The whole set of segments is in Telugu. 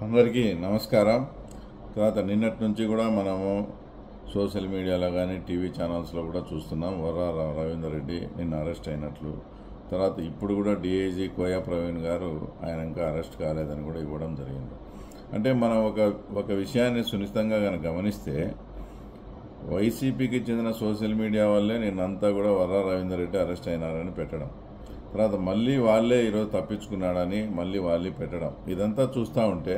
అందరికీ నమస్కారం. తర్వాత నిన్నటి నుంచి కూడా మనము సోషల్ మీడియాలో కానీ టీవీ ఛానల్స్లో కూడా చూస్తున్నాం వర్రా రవీందర్ రెడ్డి నిన్న అరెస్ట్ అయినట్లు. తర్వాత ఇప్పుడు కూడా డిఐజీ కోయా ప్రవీణ్ గారు ఆయన ఇంకా అరెస్ట్ కాలేదని కూడా ఇవ్వడం జరిగింది. అంటే మనం ఒక విషయాన్ని సునిశ్చితంగా కనుక గమనిస్తే వైసీపీకి చెందిన సోషల్ మీడియా వల్లే నిన్నంతా కూడా వర్రా రవీందర్ రెడ్డి అరెస్ట్ అయినారని పెట్టడం, తర్వాత మళ్ళీ వాళ్ళే ఈరోజు తప్పించుకున్నాడని మళ్ళీ వాళ్ళే పెట్టడం, ఇదంతా చూస్తూ ఉంటే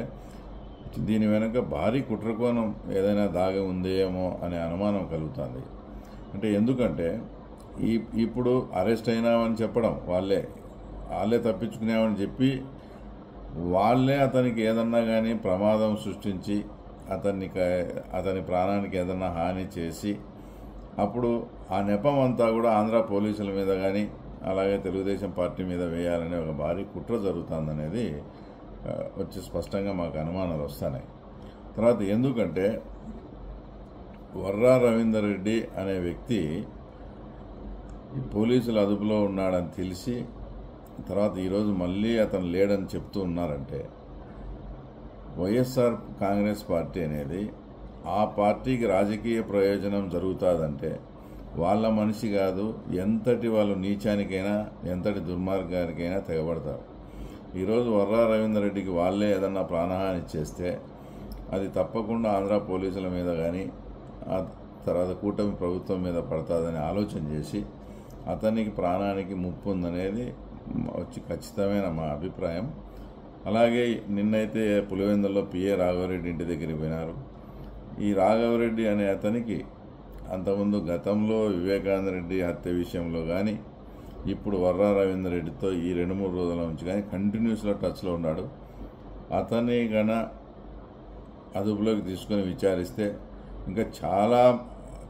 దీని వెనుక భారీ కుట్రకోణం ఏదైనా దాగి ఉందేమో అనే అనుమానం కలుగుతుంది. అంటే ఎందుకంటే ఇప్పుడు అరెస్ట్ అయినామని చెప్పడం, వాళ్ళే తప్పించుకున్నామని చెప్పి వాళ్ళే అతనికి ఏదన్నా కానీ ప్రమాదం సృష్టించి అతని ప్రాణానికి ఏదన్నా హాని చేసి అప్పుడు ఆ నెపం అంతా కూడా ఆంధ్ర పోలీసుల మీద కానీ అలాగే తెలుగుదేశం పార్టీ మీద వేయాలనే ఒక భారీ కుట్ర జరుగుతుందనేది వచ్చి స్పష్టంగా మాకు అనుమానాలు వస్తున్నాయి. తర్వాత ఎందుకంటే వర్రా రవీందర్ రెడ్డి అనే వ్యక్తి పోలీసుల అదుపులో ఉన్నాడని తెలిసి తర్వాత ఈరోజు మళ్ళీ అతను లేడని చెప్తూ ఉన్నారంటే వైఎస్ఆర్ కాంగ్రెస్ పార్టీ అనేది ఆ పార్టీకి రాజకీయ ప్రయోజనం జరుగుతుందంటే వాళ్ళ మనిషి కాదు, ఎంతటి వాళ్ళు నీచానికైనా ఎంతటి దుర్మార్గానికైనా తెగబడతారు. ఈరోజు వర్రా రవీందర్ రెడ్డికి వాళ్ళే ఏదన్నా ప్రాణహాని చేస్తే అది తప్పకుండా ఆంధ్ర పోలీసుల మీద కానీ ఆ తర్వాత కూటమి ప్రభుత్వం మీద పడుతుందని ఆలోచన చేసి అతనికి ప్రాణానికి ముప్పు ఉందనేది వచ్చి ఖచ్చితమైన మా అభిప్రాయం. అలాగే నిన్నైతే పులివెందుల్లో పిఏ రాఘవరెడ్డి ఇంటి దగ్గరికి పోయినారు. ఈ రాఘవరెడ్డి అనే అతనికి అంతకుముందు గతంలో వివేకానంద రెడ్డి హత్య విషయంలో కానీ ఇప్పుడు వర్రా రవీందర్ రెడ్డితో ఈ 2-3 రోజుల నుంచి కానీ కంటిన్యూస్గా టచ్లో ఉన్నాడు. అతన్ని గన అదుపులోకి తీసుకొని విచారిస్తే ఇంకా చాలా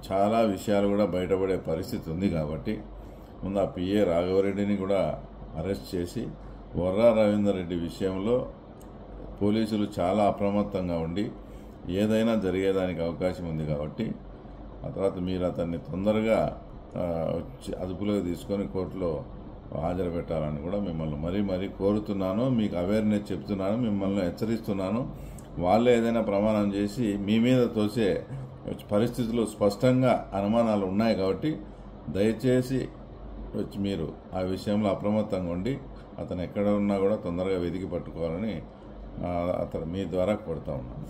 చాలా విషయాలు కూడా బయటపడే పరిస్థితి ఉంది. కాబట్టి ముందు ఆ పిఏ రాఘవరెడ్డిని కూడా అరెస్ట్ చేసి వర్రా రవీందర్ రెడ్డి విషయంలో పోలీసులు చాలా అప్రమత్తంగా ఉండి ఏదైనా జరిగేదానికి అవకాశం ఉంది. కాబట్టి ఆ తర్వాత మీరు అతన్ని తొందరగా అదుపులోకి తీసుకొని కోర్టులో హాజరు పెట్టాలని కూడా మిమ్మల్ని మరీ కోరుతున్నాను. మీకు అవేర్నెస్ చెప్తున్నాను, మిమ్మల్ని హెచ్చరిస్తున్నాను. వాళ్ళే ఏదైనా ప్రమాణం చేసి మీ మీద తోసే పరిస్థితులు స్పష్టంగా అనుమానాలు ఉన్నాయి. కాబట్టి దయచేసి మీరు ఆ విషయంలో అప్రమత్తంగా ఉండి అతను ఎక్కడ ఉన్నా కూడా తొందరగా వెతికి పట్టుకోవాలని మీ ద్వారా కోరుతా ఉన్నాను.